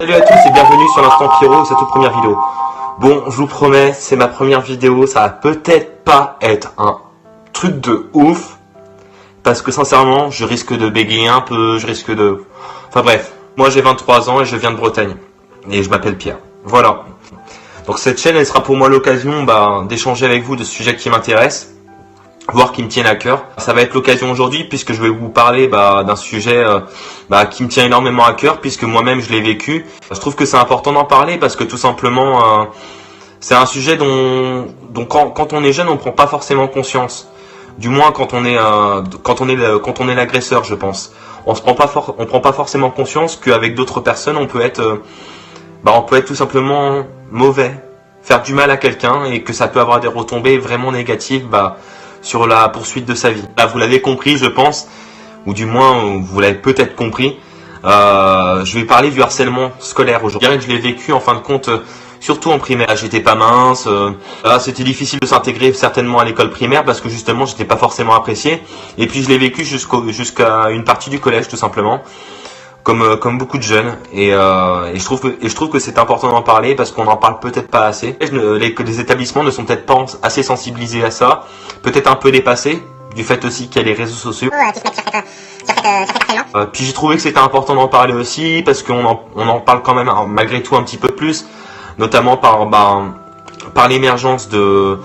Salut à tous et bienvenue sur l'Instant Pierrot, cette toute première vidéo. Bon, je vous promets, c'est ma première vidéo, ça va peut-être pas être un truc de ouf, parce que sincèrement, je risque de bégayer un peu, Enfin bref, moi j'ai 23 ans et je viens de Bretagne, et je m'appelle Pierre. Voilà. Donc cette chaîne, elle sera pour moi l'occasion d'échanger avec vous de sujets qui m'intéressent, voire qui me tiennent à cœur. Ça va être l'occasion aujourd'hui puisque je vais vous parler d'un sujet qui me tient énormément à cœur puisque moi-même je l'ai vécu. Je trouve que c'est important d'en parler parce que tout simplement c'est un sujet dont quand on est jeune on prend pas forcément conscience. Du moins quand on est l'agresseur, je pense. On prend pas forcément conscience qu'avec d'autres personnes on peut être tout simplement mauvais, faire du mal à quelqu'un et que ça peut avoir des retombées vraiment négatives sur la poursuite de sa vie. Là, vous l'avez compris, je pense, ou du moins, vous l'avez peut-être compris. Je vais parler du harcèlement scolaire aujourd'hui. Je dirais que je l'ai vécu, en fin de compte, surtout en primaire. J'étais pas mince. C'était difficile de s'intégrer certainement à l'école primaire parce que justement, j'étais pas forcément apprécié. Et puis, je l'ai vécu jusqu'à une partie du collège, tout simplement. Comme beaucoup de jeunes et je trouve que c'est important d'en parler parce qu'on n'en parle peut-être pas assez. Les établissements ne sont peut-être pas assez sensibilisés à ça, peut-être un peu dépassés du fait aussi qu'il y a les réseaux sociaux. Puis j'ai trouvé que c'était important d'en parler aussi parce qu'on en parle quand même malgré tout un petit peu plus, notamment par l'émergence de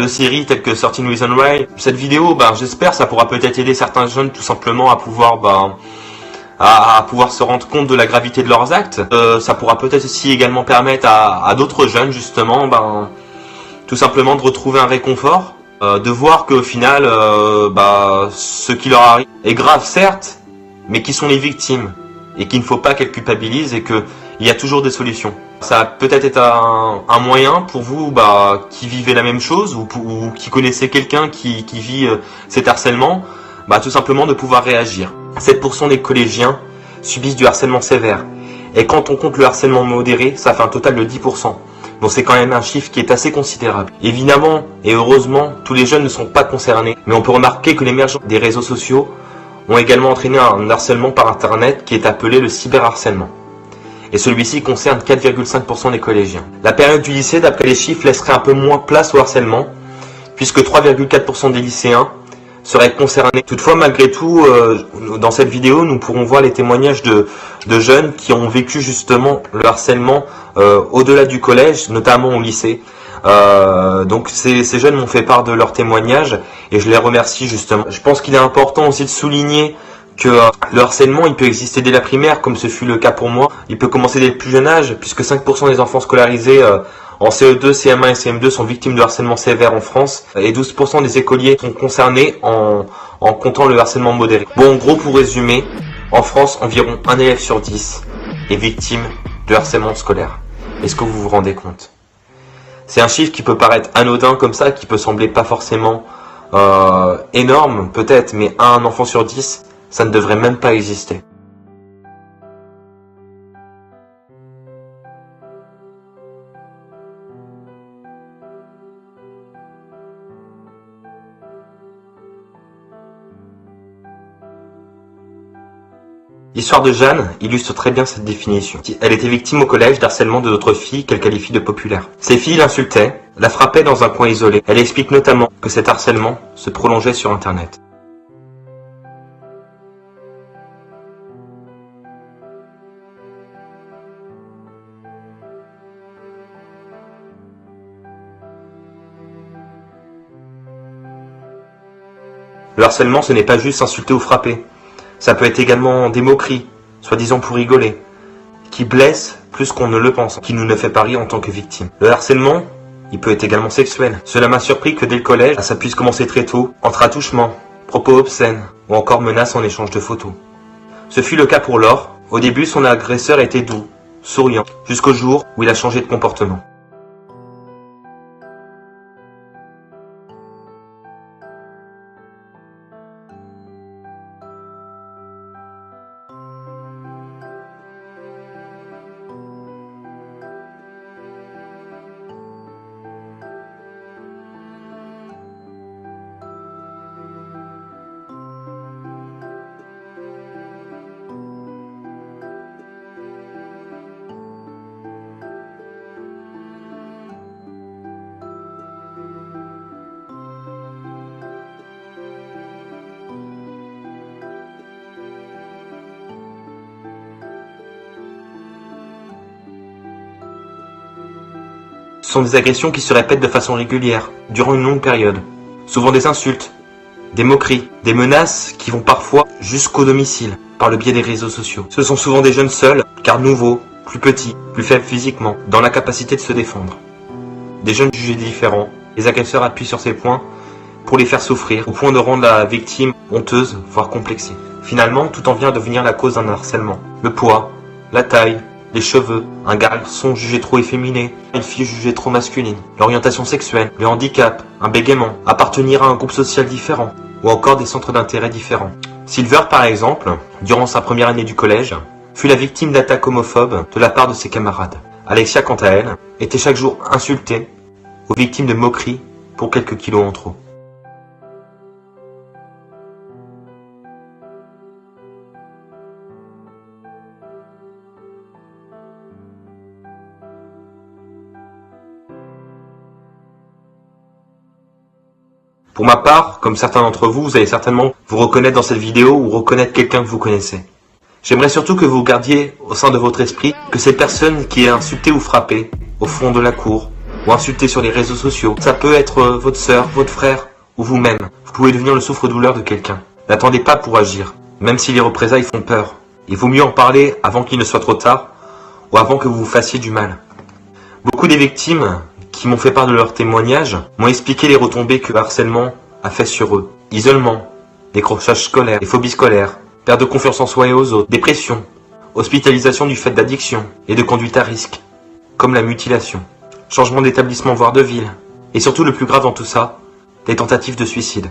séries telles que 13 Reasons Why. Cette vidéo, j'espère ça pourra peut-être aider certains jeunes tout simplement à pouvoir se rendre compte de la gravité de leurs actes. Ça pourra peut-être aussi également permettre à d'autres jeunes justement tout simplement de retrouver un réconfort, de voir qu'au final ce qui leur arrive est grave certes, mais qui sont les victimes et qu'il ne faut pas qu'elles culpabilisent et qu'il y a toujours des solutions. Ça va peut-être être un moyen pour vous qui vivez la même chose ou qui connaissez quelqu'un qui vit cet harcèlement, tout simplement de pouvoir réagir. 7% des collégiens subissent du harcèlement sévère. Et quand on compte le harcèlement modéré, ça fait un total de 10%. Donc c'est quand même un chiffre qui est assez considérable. Évidemment, et heureusement, tous les jeunes ne sont pas concernés. Mais on peut remarquer que l'émergence des réseaux sociaux ont également entraîné un harcèlement par Internet qui est appelé le cyberharcèlement. Et celui-ci concerne 4,5% des collégiens. La période du lycée, d'après les chiffres, laisserait un peu moins place au harcèlement, puisque 3,4% des lycéens seraient concernés. Toutefois, malgré tout, dans cette vidéo, nous pourrons voir les témoignages de jeunes qui ont vécu justement le harcèlement au-delà du collège, notamment au lycée. Donc ces jeunes m'ont fait part de leurs témoignages et je les remercie justement. Je pense qu'il est important aussi de souligner que le harcèlement, il peut exister dès la primaire, comme ce fut le cas pour moi. Il peut commencer dès le plus jeune âge, puisque 5% des enfants scolarisés en CE2, CM1 et CM2 sont victimes de harcèlement sévère en France et 12% des écoliers sont concernés en comptant le harcèlement modéré. Bon, en gros, pour résumer, en France, environ 1 élève sur 10 est victime de harcèlement scolaire. Est-ce que vous vous rendez compte? C'est un chiffre qui peut paraître anodin comme ça, qui peut sembler pas forcément énorme peut-être, mais un enfant sur 10, ça ne devrait même pas exister. L'histoire de Jeanne illustre très bien cette définition. Elle était victime au collège d'harcèlement de d'autres filles qu'elle qualifie de populaires. Ces filles l'insultaient, la frappaient dans un coin isolé. Elle explique notamment que cet harcèlement se prolongeait sur Internet. Le harcèlement, ce n'est pas juste insulter ou frapper. Ça peut être également des moqueries, soi-disant pour rigoler, qui blessent plus qu'on ne le pense, qui nous ne fait pas rire en tant que victime. Le harcèlement, il peut être également sexuel. Cela m'a surpris que dès le collège, ça puisse commencer très tôt, entre attouchements, propos obscènes, ou encore menaces en échange de photos. Ce fut le cas pour Laure. Au début, son agresseur était doux, souriant, jusqu'au jour où il a changé de comportement. Ce sont des agressions qui se répètent de façon régulière, durant une longue période. Souvent des insultes, des moqueries, des menaces qui vont parfois jusqu'au domicile, par le biais des réseaux sociaux. Ce sont souvent des jeunes seuls, car nouveaux, plus petits, plus faibles physiquement, dans l'incapacité de se défendre. Des jeunes jugés différents, les agresseurs appuient sur ces points pour les faire souffrir, au point de rendre la victime honteuse, voire complexée. Finalement, tout en vient à devenir la cause d'un harcèlement. Le poids, la taille, les cheveux, un garçon jugé trop efféminé, une fille jugée trop masculine, l'orientation sexuelle, le handicap, un bégaiement, appartenir à un groupe social différent, ou encore des centres d'intérêt différents. Silver, par exemple, durant sa première année du collège, fut la victime d'attaques homophobes de la part de ses camarades. Alexia, quant à elle, était chaque jour insultée ou victime de moqueries pour quelques kilos en trop. Pour ma part, comme certains d'entre vous, vous allez certainement vous reconnaître dans cette vidéo ou reconnaître quelqu'un que vous connaissez. J'aimerais surtout que vous gardiez au sein de votre esprit que cette personne qui est insultée ou frappée au fond de la cour ou insultée sur les réseaux sociaux, ça peut être votre sœur, votre frère ou vous-même. Vous pouvez devenir le souffre-douleur de quelqu'un. N'attendez pas pour agir, même si les représailles font peur. Il vaut mieux en parler avant qu'il ne soit trop tard ou avant que vous vous fassiez du mal. Beaucoup des victimes qui m'ont fait part de leurs témoignages m'ont expliqué les retombées que le harcèlement a fait sur eux. Isolement, décrochage scolaire, les phobies scolaires, perte de confiance en soi et aux autres, dépression, hospitalisation du fait d'addiction et de conduite à risque, comme la mutilation, changement d'établissement voire de ville, et surtout le plus grave dans tout ça, des tentatives de suicide.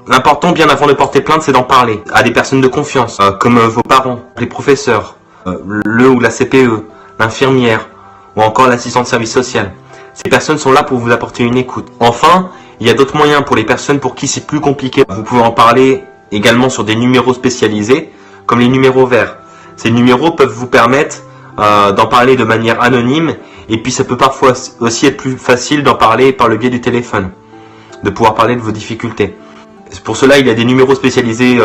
L'important, bien avant de porter plainte, c'est d'en parler à des personnes de confiance, comme vos parents, les professeurs, le ou la CPE, l'infirmière, ou encore l'assistant de service social. Ces personnes sont là pour vous apporter une écoute. Enfin, il y a d'autres moyens pour les personnes pour qui c'est plus compliqué. Vous pouvez en parler également sur des numéros spécialisés, comme les numéros verts. Ces numéros peuvent vous permettre d'en parler de manière anonyme, et puis ça peut parfois aussi être plus facile d'en parler par le biais du téléphone, de pouvoir parler de vos difficultés. Pour cela, il y a des numéros spécialisés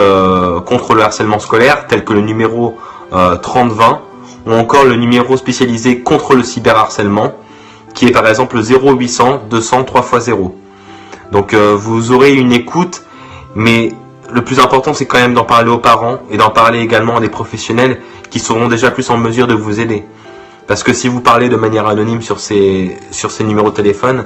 contre le harcèlement scolaire, tels que le numéro 3020, ou encore le numéro spécialisé contre le cyberharcèlement, qui est par exemple le 0800 200 3x0. Donc vous aurez une écoute, mais le plus important, c'est quand même d'en parler aux parents et d'en parler également à des professionnels qui seront déjà plus en mesure de vous aider. Parce que si vous parlez de manière anonyme sur ces numéros de téléphone,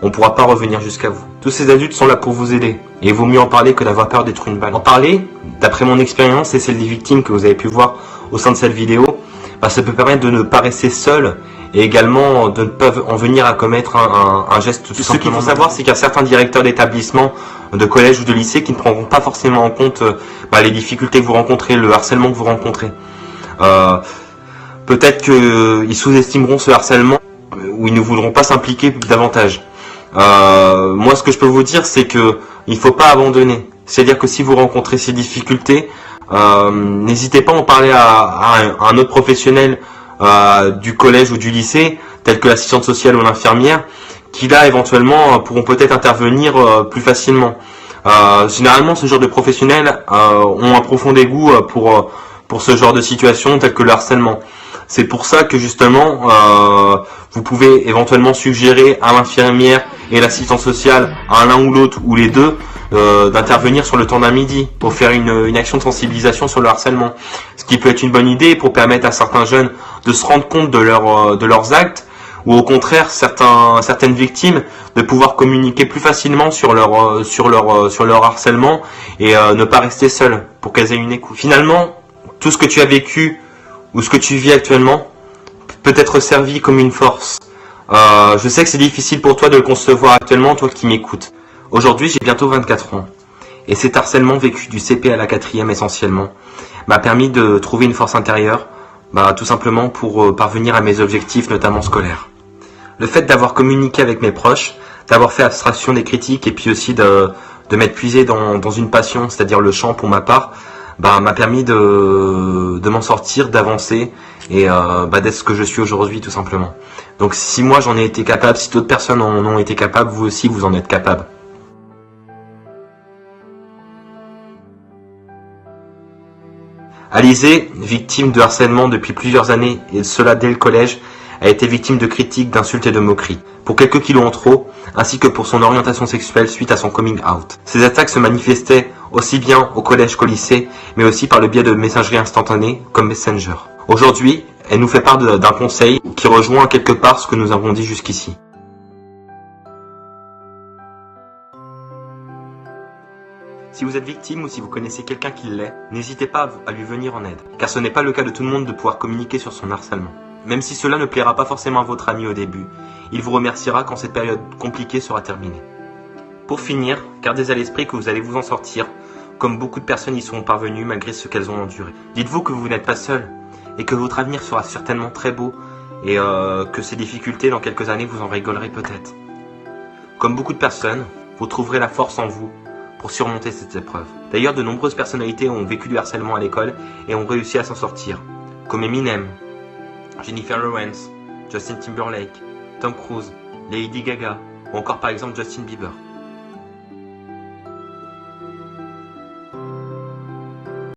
on ne pourra pas revenir jusqu'à vous. Tous ces adultes sont là pour vous aider. Et il vaut mieux en parler que d'avoir peur d'être une balle. En parler, d'après mon expérience et celle des victimes que vous avez pu voir au sein de cette vidéo, ça peut permettre de ne pas rester seul et également de ne pas en venir à commettre un geste tout simplement. Ce qu'il faut savoir, c'est qu'il y a certains directeurs d'établissements, de collèges ou de lycées qui ne prendront pas forcément en compte les difficultés que vous rencontrez, le harcèlement que vous rencontrez. Peut-être qu'ils sous-estimeront ce harcèlement ou ils ne voudront pas s'impliquer davantage. Moi, ce que je peux vous dire, c'est que il faut pas abandonner. C'est-à-dire que si vous rencontrez ces difficultés, n'hésitez pas à en parler à un autre professionnel du collège ou du lycée, tel que l'assistante sociale ou l'infirmière, qui là éventuellement pourront peut-être intervenir plus facilement. Généralement, ce genre de professionnels ont un profond dégoût pour ce genre de situation, tel que le harcèlement. C'est pour ça que justement, vous pouvez éventuellement suggérer à l'infirmière et l'assistant social, à l'un ou l'autre ou les deux, d'intervenir sur le temps d'un midi pour faire une action de sensibilisation sur le harcèlement. Ce qui peut être une bonne idée pour permettre à certains jeunes de se rendre compte de leurs actes, ou au contraire certaines victimes de pouvoir communiquer plus facilement sur leur harcèlement et ne pas rester seules pour qu'elles aient une écoute. Finalement, tout ce que tu as vécu ou ce que tu vis actuellement peut être servi comme une force Je sais que c'est difficile pour toi de le concevoir actuellement, toi qui m'écoutes. Aujourd'hui, j'ai bientôt 24 ans. Et cet harcèlement vécu du CP à la 4e essentiellement m'a permis de trouver une force intérieure, tout simplement pour parvenir à mes objectifs, notamment scolaires. Le fait d'avoir communiqué avec mes proches, d'avoir fait abstraction des critiques et puis aussi de m'être puisé dans une passion, c'est-à-dire le chant pour ma part, m'a permis de m'en sortir, d'avancer et d'être ce que je suis aujourd'hui tout simplement. Donc si moi j'en ai été capable, si d'autres personnes en ont été capables, vous aussi vous en êtes capable. Alizé, victime de harcèlement depuis plusieurs années, et cela dès le collège, a été victime de critiques, d'insultes et de moqueries, pour quelques kilos en trop, ainsi que pour son orientation sexuelle suite à son coming out. Ces attaques se manifestaient aussi bien au collège qu'au lycée, mais aussi par le biais de messageries instantanées comme Messenger. Aujourd'hui, elle nous fait part d'un conseil qui rejoint quelque part ce que nous avons dit jusqu'ici. Si vous êtes victime ou si vous connaissez quelqu'un qui l'est, n'hésitez pas à lui venir en aide, car ce n'est pas le cas de tout le monde de pouvoir communiquer sur son harcèlement. Même si cela ne plaira pas forcément à votre ami au début, il vous remerciera quand cette période compliquée sera terminée. Pour finir, gardez à l'esprit que vous allez vous en sortir, comme beaucoup de personnes y sont parvenues malgré ce qu'elles ont enduré. Dites-vous que vous n'êtes pas seul, et que votre avenir sera certainement très beau, et que ces difficultés dans quelques années vous en rigolerez peut-être. Comme beaucoup de personnes, vous trouverez la force en vous pour surmonter cette épreuve. D'ailleurs, de nombreuses personnalités ont vécu du harcèlement à l'école et ont réussi à s'en sortir, comme Eminem, Jennifer Lawrence, Justin Timberlake, Tom Cruise, Lady Gaga ou encore par exemple Justin Bieber.